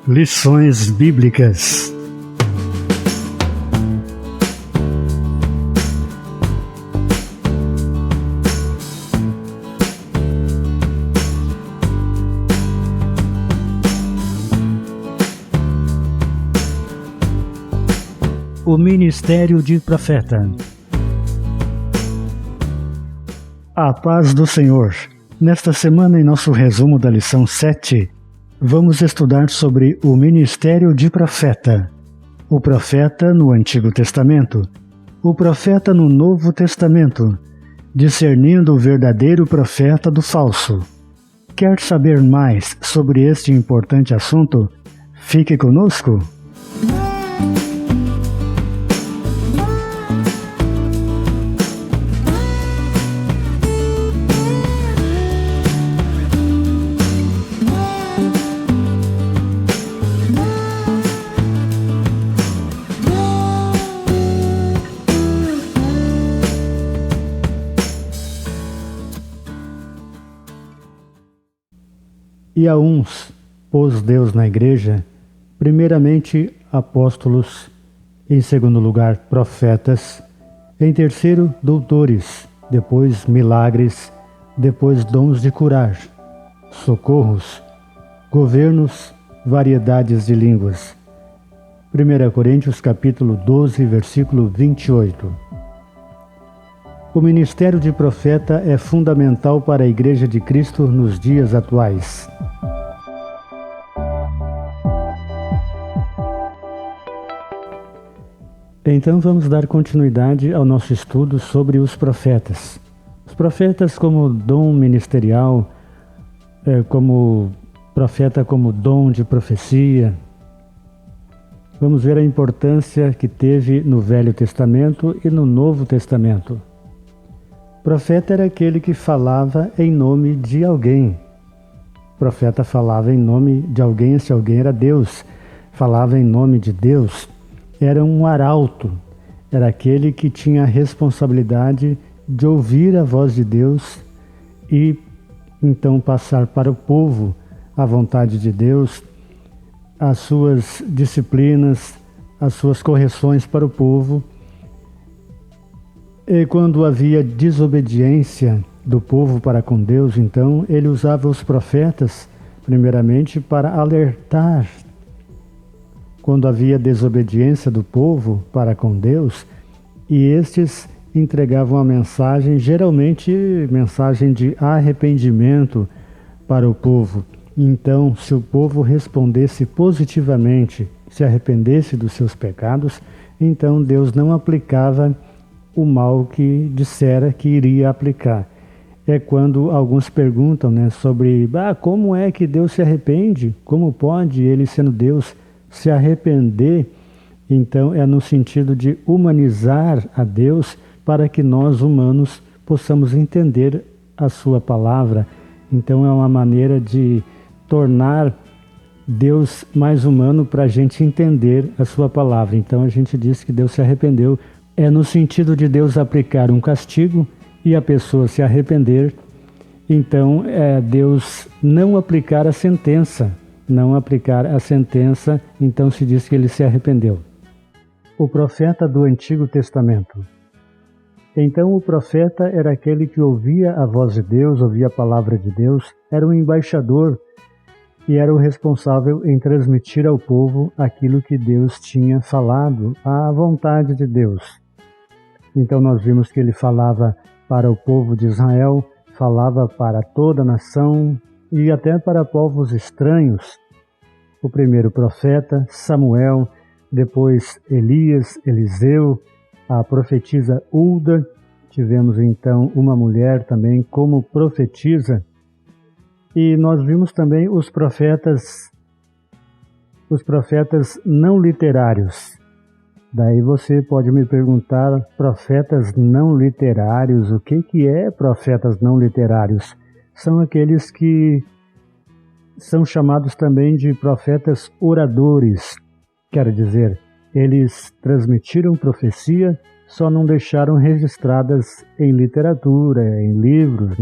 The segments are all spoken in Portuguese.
Lições Bíblicas. O Ministério de Profeta. A paz do Senhor. Nesta semana, em nosso resumo da lição 7, vamos estudar sobre o ministério de profeta. O profeta no Antigo Testamento, o profeta no Novo Testamento, discernindo o verdadeiro profeta do falso. Quer saber mais sobre este importante assunto? Fique conosco! E a uns pôs Deus na igreja, primeiramente apóstolos, em segundo lugar profetas, em terceiro doutores, depois milagres, depois dons de curar, socorros, governos, variedades de línguas. 1 Coríntios capítulo 12, versículo 28. O ministério de profeta é fundamental para a Igreja de Cristo nos dias atuais. Então vamos dar continuidade ao nosso estudo sobre os profetas. Os profetas como dom ministerial, como profeta como dom de profecia. Vamos ver a importância que teve no Velho Testamento e no Novo Testamento. O profeta era aquele que falava em nome de alguém. O profeta falava em nome de alguém, se alguém era Deus. Falava em nome de Deus. Era um arauto. Era aquele que tinha a responsabilidade de ouvir a voz de Deus e então passar para o povo a vontade de Deus, as suas disciplinas, as suas correções para o povo. E quando havia desobediência do povo para com Deus, então ele usava os profetas, primeiramente, para alertar. Quando havia desobediência do povo para com Deus, e estes entregavam a mensagem, geralmente mensagem de arrependimento para o povo. Então, se o povo respondesse positivamente, se arrependesse dos seus pecados, então Deus não aplicava o mal que dissera que iria aplicar. É quando alguns perguntam, sobre como é que Deus se arrepende? Como pode ele, sendo Deus, se arrepender? Então é no sentido de humanizar a Deus para que nós humanos possamos entender a sua palavra. Então é uma maneira de tornar Deus mais humano para a gente entender a sua palavra. Então a gente diz que Deus se arrependeu. É no sentido de Deus aplicar um castigo e a pessoa se arrepender. Então Deus não aplicar a sentença. Não aplicar a sentença, então se diz que ele se arrependeu. O profeta do Antigo Testamento. Então o profeta era aquele que ouvia a voz de Deus, ouvia a palavra de Deus, era um embaixador e era o responsável em transmitir ao povo aquilo que Deus tinha falado, a vontade de Deus. Então nós vimos que ele falava para o povo de Israel, falava para toda a nação e até para povos estranhos. O primeiro profeta, Samuel, depois Elias, Eliseu, a profetisa Hulda. Tivemos então uma mulher também como profetisa. E nós vimos também os profetas não literários. Daí você pode me perguntar, profetas não literários, o que é profetas não literários? São aqueles que são chamados também de profetas oradores. Quer dizer, eles transmitiram profecia, só não deixaram registradas em literatura, em livros,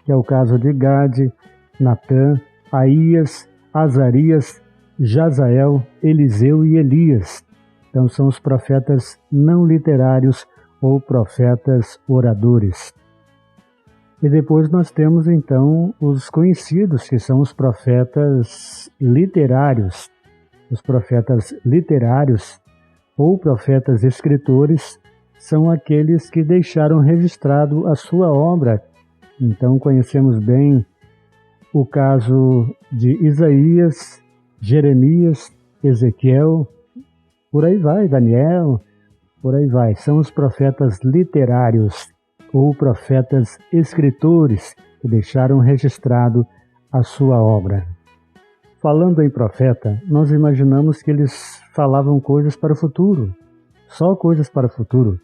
que é o caso de Gade, Natã, Aías, Azarias, Jazael, Eliseu e Elias. Então são os profetas não literários ou profetas oradores. E depois nós temos então os conhecidos, que são os profetas literários. Os profetas literários ou profetas escritores são aqueles que deixaram registrado a sua obra. Então conhecemos bem o caso de Isaías, Jeremias, Ezequiel, por aí vai, Daniel, por aí vai. São os profetas literários ou profetas escritores que deixaram registrado a sua obra. Falando em profeta, nós imaginamos que eles falavam coisas para o futuro, só coisas para o futuro.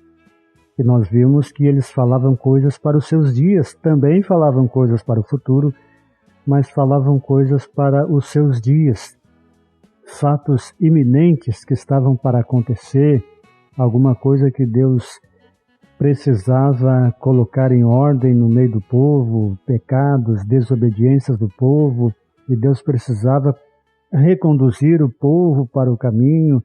E nós vimos que eles falavam coisas para os seus dias, também falavam coisas para o futuro, mas falavam coisas para os seus dias. Fatos iminentes que estavam para acontecer, alguma coisa que Deus precisava colocar em ordem no meio do povo, pecados, desobediências do povo, e Deus precisava reconduzir o povo para o caminho.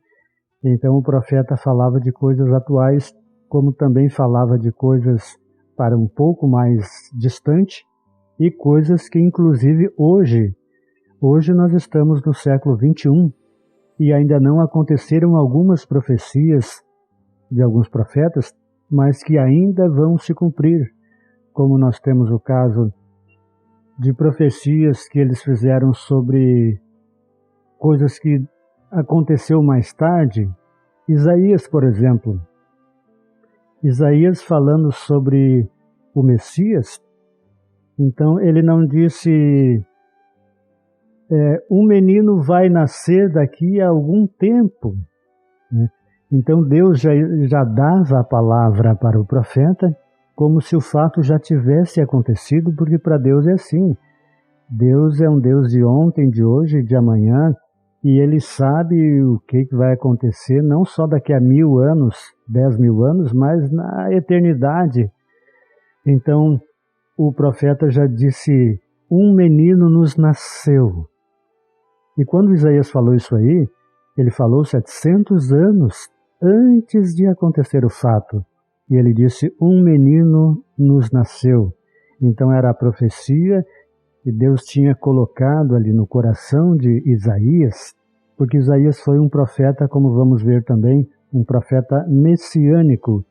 Então o profeta falava de coisas atuais, como também falava de coisas para um pouco mais distante, e coisas que inclusive hoje nós estamos no século 21 e ainda não aconteceram algumas profecias de alguns profetas, mas que ainda vão se cumprir, como nós temos o caso de profecias que eles fizeram sobre coisas que aconteceu mais tarde. Isaías, por exemplo. Isaías falando sobre o Messias, então ele não disse um menino vai nascer daqui a algum tempo, né? Então Deus já dava a palavra para o profeta como se o fato já tivesse acontecido, porque para Deus é assim. Deus é um Deus de ontem, de hoje e de amanhã, e Ele sabe o que vai acontecer, não só daqui a 1000 anos, 10.000 anos, mas na eternidade. Então, o profeta já disse, um menino nos nasceu. E quando Isaías falou isso aí, ele falou 700 anos antes de acontecer o fato. E ele disse, um menino nos nasceu. Então era a profecia que Deus tinha colocado ali no coração de Isaías, porque Isaías foi um profeta, como vamos ver também, um profeta messiânico.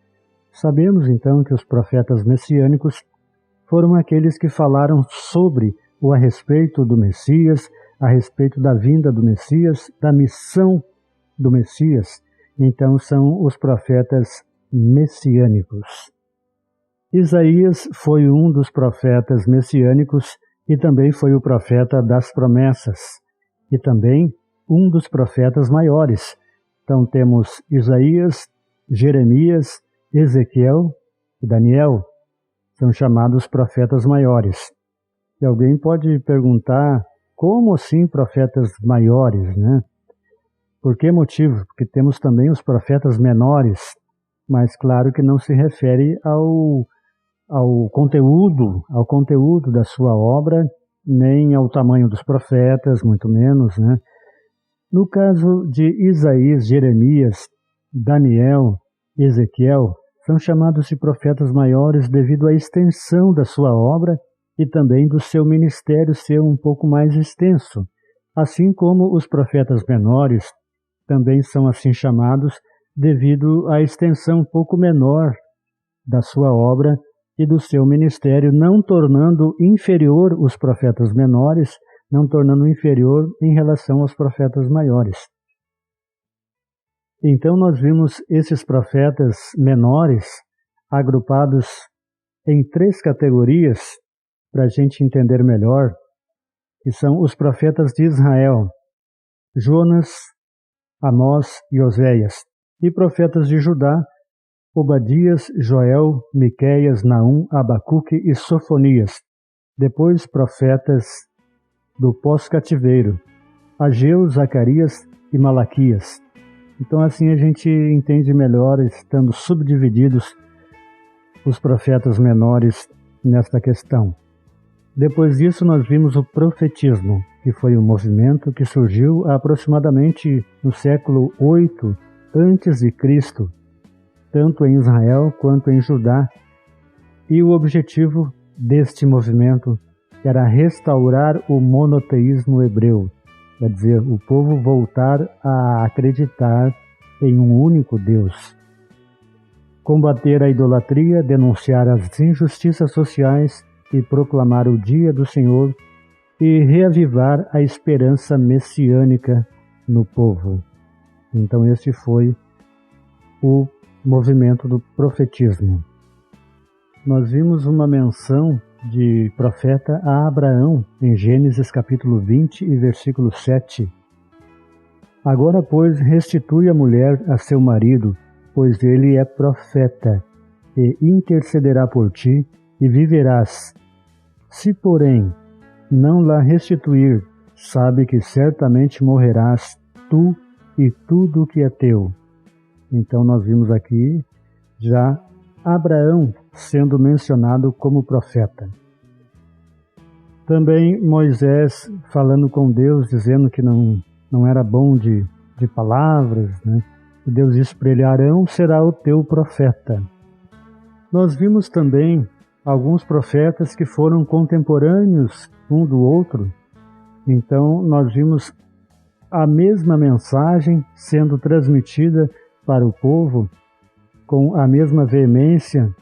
Sabemos então que os profetas messiânicos foram aqueles que falaram sobre ou a respeito do Messias, a respeito da vinda do Messias, da missão do Messias. Então são os profetas messiânicos. Isaías foi um dos profetas messiânicos e também foi o profeta das promessas, e também um dos profetas maiores. Então temos Isaías, Jeremias, Ezequiel e Daniel, são chamados profetas maiores. E alguém pode perguntar, como assim profetas maiores, né? Por que motivo? Porque temos também os profetas menores, mas claro que não se refere ao conteúdo da sua obra, nem ao tamanho dos profetas, muito menos, né? No caso de Isaías, Jeremias, Daniel, Ezequiel, são chamados de profetas maiores devido à extensão da sua obra e também do seu ministério ser um pouco mais extenso, assim como os profetas menores também são assim chamados devido à extensão um pouco menor da sua obra e do seu ministério, não tornando inferior os profetas menores, não tornando inferior em relação aos profetas maiores. Então nós vimos esses profetas menores agrupados em 3 categorias para a gente entender melhor, que são os profetas de Israel, Jonas, Amós e Oséias, e profetas de Judá, Obadias, Joel, Miqueias, Naum, Abacuque e Sofonias. Depois profetas do pós-cativeiro, Ageu, Zacarias e Malaquias. Então assim a gente entende melhor, estando subdivididos os profetas menores nesta questão. Depois disso, nós vimos o profetismo, que foi um movimento que surgiu aproximadamente no século VIII a.C., tanto em Israel quanto em Judá. E o objetivo deste movimento era restaurar o monoteísmo hebreu, quer dizer, o povo voltar a acreditar em um único Deus. Combater a idolatria, denunciar as injustiças sociais e proclamar o dia do Senhor e reavivar a esperança messiânica no povo. Então este foi o movimento do profetismo. Nós vimos uma menção de profeta a Abraão em Gênesis capítulo 20 e versículo 7. Agora, pois, restitui a mulher a seu marido, pois ele é profeta, e intercederá por ti, e viverás. Se, porém, não la restituir, sabe que certamente morrerás, tu e tudo o que é teu. Então nós vimos aqui já Abraão sendo mencionado como profeta. Também Moisés falando com Deus, dizendo que não era bom de palavras, né? E Deus disse para ele: Arão será o teu profeta. Nós vimos também alguns profetas que foram contemporâneos um do outro. Então nós vimos a mesma mensagem sendo transmitida para o povo com a mesma veemência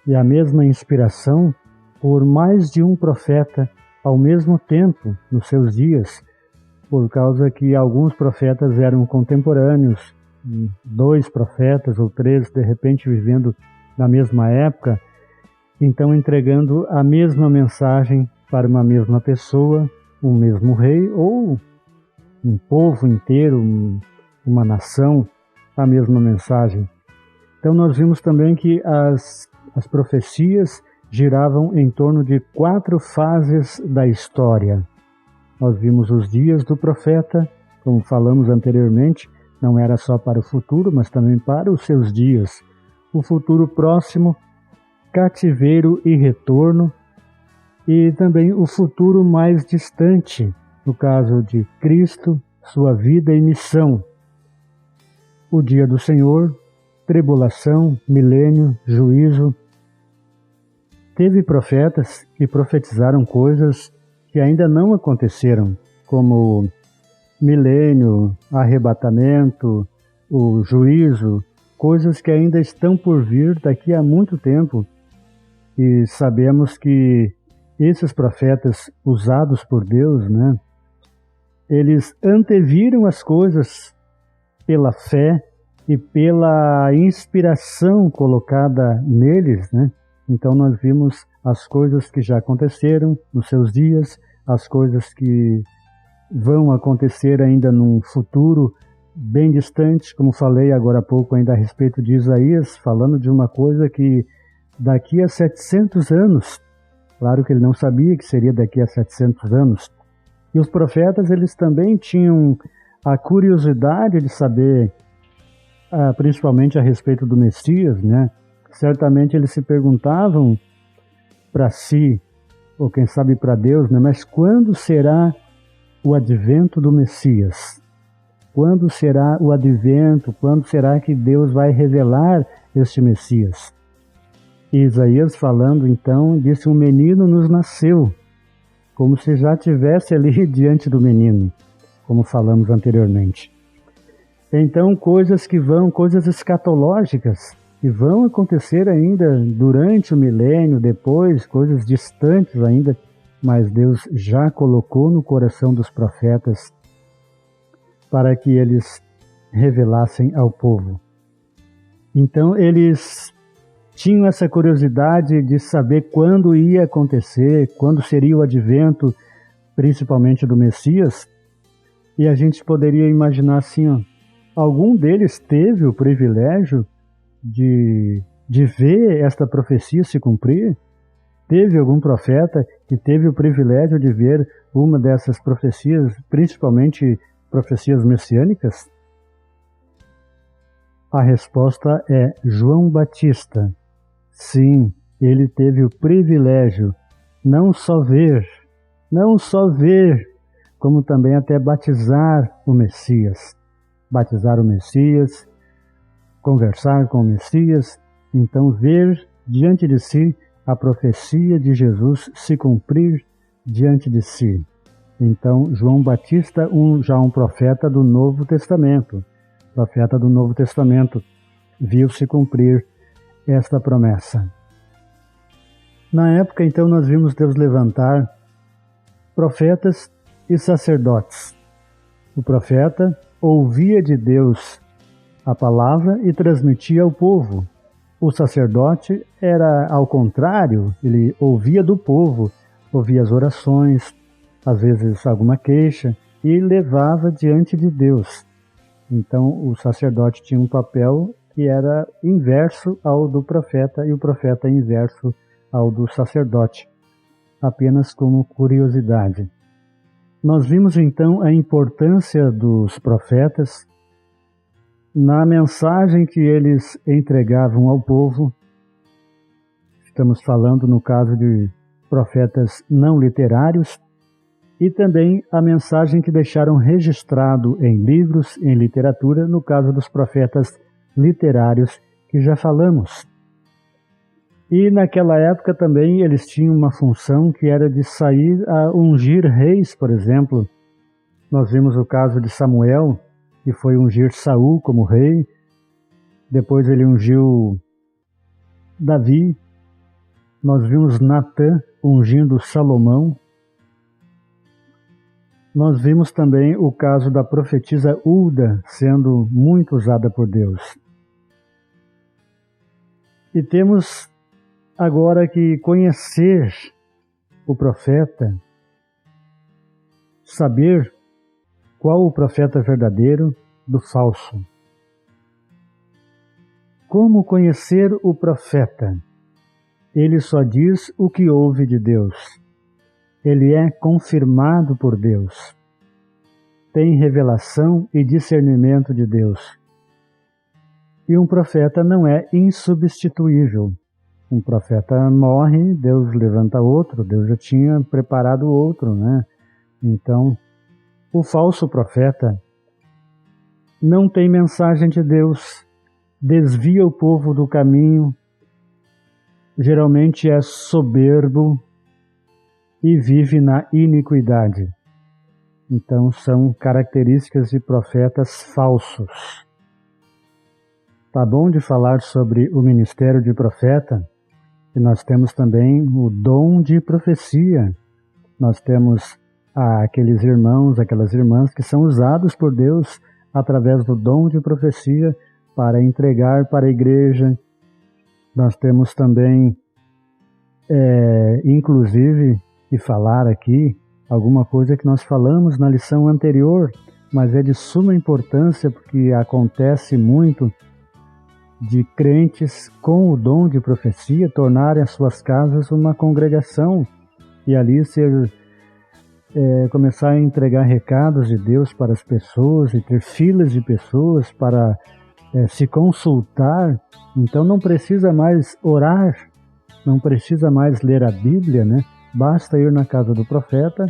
e a mesma inspiração por mais de um profeta ao mesmo tempo nos seus dias, por causa que alguns profetas eram contemporâneos, 2 profetas ou 3 de repente vivendo na mesma época, então entregando a mesma mensagem para uma mesma pessoa, um mesmo rei ou um povo inteiro, uma nação, a mesma mensagem. Então nós vimos também que as profecias giravam em torno de 4 fases da história. Nós vimos os dias do profeta, como falamos anteriormente, não era só para o futuro, mas também para os seus dias. O futuro próximo, cativeiro e retorno, e também o futuro mais distante, no caso de Cristo, sua vida e missão. O dia do Senhor, tribulação, milênio, juízo. Teve profetas que profetizaram coisas que ainda não aconteceram, como milênio, arrebatamento, o juízo, coisas que ainda estão por vir daqui a muito tempo. E sabemos que esses profetas usados por Deus, né, eles anteviram as coisas pela fé e pela inspiração colocada neles, né? Então nós vimos as coisas que já aconteceram nos seus dias, as coisas que vão acontecer ainda num futuro bem distante, como falei agora há pouco ainda a respeito de Isaías, falando de uma coisa que daqui a 700 anos, claro que ele não sabia que seria daqui a 700 anos, e os profetas eles também tinham a curiosidade de saber, principalmente a respeito do Messias, né? Certamente eles se perguntavam para si, ou quem sabe para Deus, né? Mas quando será o advento do Messias? Quando será o advento? Quando será que Deus vai revelar este Messias? E Isaías falando então, disse: um menino nos nasceu, como se já estivesse ali diante do menino, como falamos anteriormente. Então coisas escatológicas, que vão acontecer ainda durante o milênio, depois, coisas distantes ainda, mas Deus já colocou no coração dos profetas para que eles revelassem ao povo. Então eles tinham essa curiosidade de saber quando ia acontecer, quando seria o advento, principalmente do Messias, e a gente poderia imaginar assim, ó, algum deles teve o privilégio de ver esta profecia se cumprir? Teve algum profeta que teve o privilégio de ver uma dessas profecias, principalmente profecias messiânicas? A resposta é João Batista. Sim, ele teve o privilégio não só ver, como também até batizar o Messias, conversar com o Messias, então ver diante de si a profecia de Jesus se cumprir diante de si. Então, João Batista, já um profeta do Novo Testamento, viu se cumprir esta promessa. Na época, então, nós vimos Deus levantar profetas e sacerdotes. O profeta ouvia de Deus a palavra e transmitia ao povo. O sacerdote era ao contrário, ele ouvia do povo, ouvia as orações, às vezes alguma queixa, e levava diante de Deus. Então o sacerdote tinha um papel que era inverso ao do profeta, e o profeta inverso ao do sacerdote, apenas como curiosidade. Nós vimos então a importância dos profetas na mensagem que eles entregavam ao povo. Estamos falando no caso de profetas não literários, e também a mensagem que deixaram registrado em livros, em literatura, no caso dos profetas literários que já falamos. E naquela época também eles tinham uma função que era de sair a ungir reis, por exemplo. Nós vimos o caso de Samuel, que foi ungir Saul como rei. Depois ele ungiu Davi. Nós vimos Natã ungindo Salomão. Nós vimos também o caso da profetisa Hulda sendo muito usada por Deus. E temos agora que conhecer o profeta, saber qual o profeta verdadeiro do falso. Como conhecer o profeta? Ele só diz o que ouve de Deus. Ele é confirmado por Deus. Tem revelação e discernimento de Deus. E um profeta não é insubstituível. Um profeta morre, Deus levanta outro, Deus já tinha preparado outro, né? Então, o falso profeta não tem mensagem de Deus, desvia o povo do caminho, geralmente é soberbo e vive na iniquidade. Então, são características de profetas falsos. Tá bom de falar sobre o ministério de profeta, e nós temos também o dom de profecia. Nós temos aqueles irmãos, aquelas irmãs que são usados por Deus através do dom de profecia para entregar para a igreja. Nós temos também, inclusive, que falar aqui alguma coisa que nós falamos na lição anterior, mas é de suma importância porque acontece muito de crentes com o dom de profecia tornarem as suas casas uma congregação e ali começar a entregar recados de Deus para as pessoas e ter filas de pessoas para se consultar. Então não precisa mais orar, não precisa mais ler a Bíblia, né? Basta ir na casa do profeta.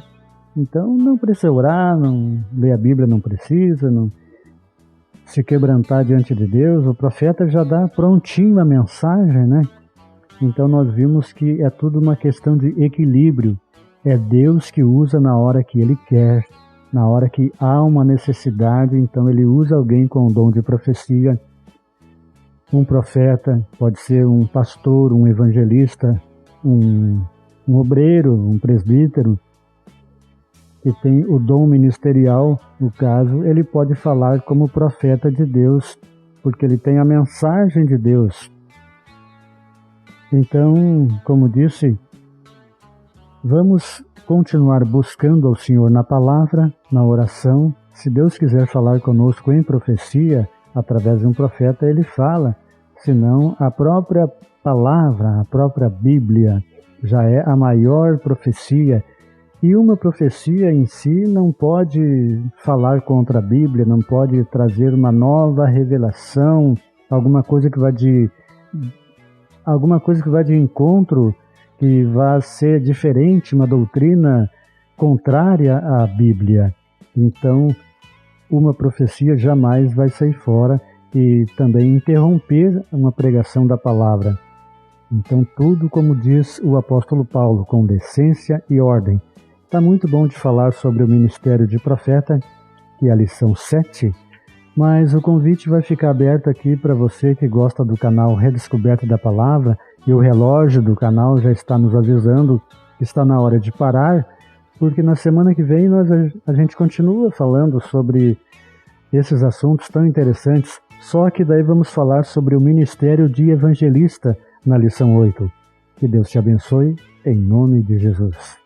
Então não precisa orar, não ler a Bíblia, não precisa, não se quebrantar diante de Deus. O profeta já dá prontinho a mensagem, né? Então nós vimos que é tudo uma questão de equilíbrio. É Deus que usa na hora que Ele quer, na hora que há uma necessidade, então Ele usa alguém com o dom de profecia. Um profeta pode ser um pastor, um evangelista, um obreiro, um presbítero, que tem o dom ministerial. No caso, ele pode falar como profeta de Deus, porque ele tem a mensagem de Deus. Então, como disse, vamos continuar buscando ao Senhor na palavra, na oração. Se Deus quiser falar conosco em profecia, através de um profeta, Ele fala. Senão, a própria palavra, a própria Bíblia, já é a maior profecia. E uma profecia em si não pode falar contra a Bíblia, não pode trazer uma nova revelação, alguma coisa que vai de encontro que vá ser diferente, uma doutrina contrária à Bíblia. Então, uma profecia jamais vai sair fora e também interromper uma pregação da palavra. Então, tudo, como diz o apóstolo Paulo, com decência e ordem. Está muito bom de falar sobre o ministério de profeta, que é a lição 7, mas o convite vai ficar aberto aqui para você que gosta do canal Redescoberta da Palavra, e o relógio do canal já está nos avisando que está na hora de parar, porque na semana que vem a gente continua falando sobre esses assuntos tão interessantes, só que daí vamos falar sobre o ministério de evangelista na lição 8. Que Deus te abençoe, em nome de Jesus.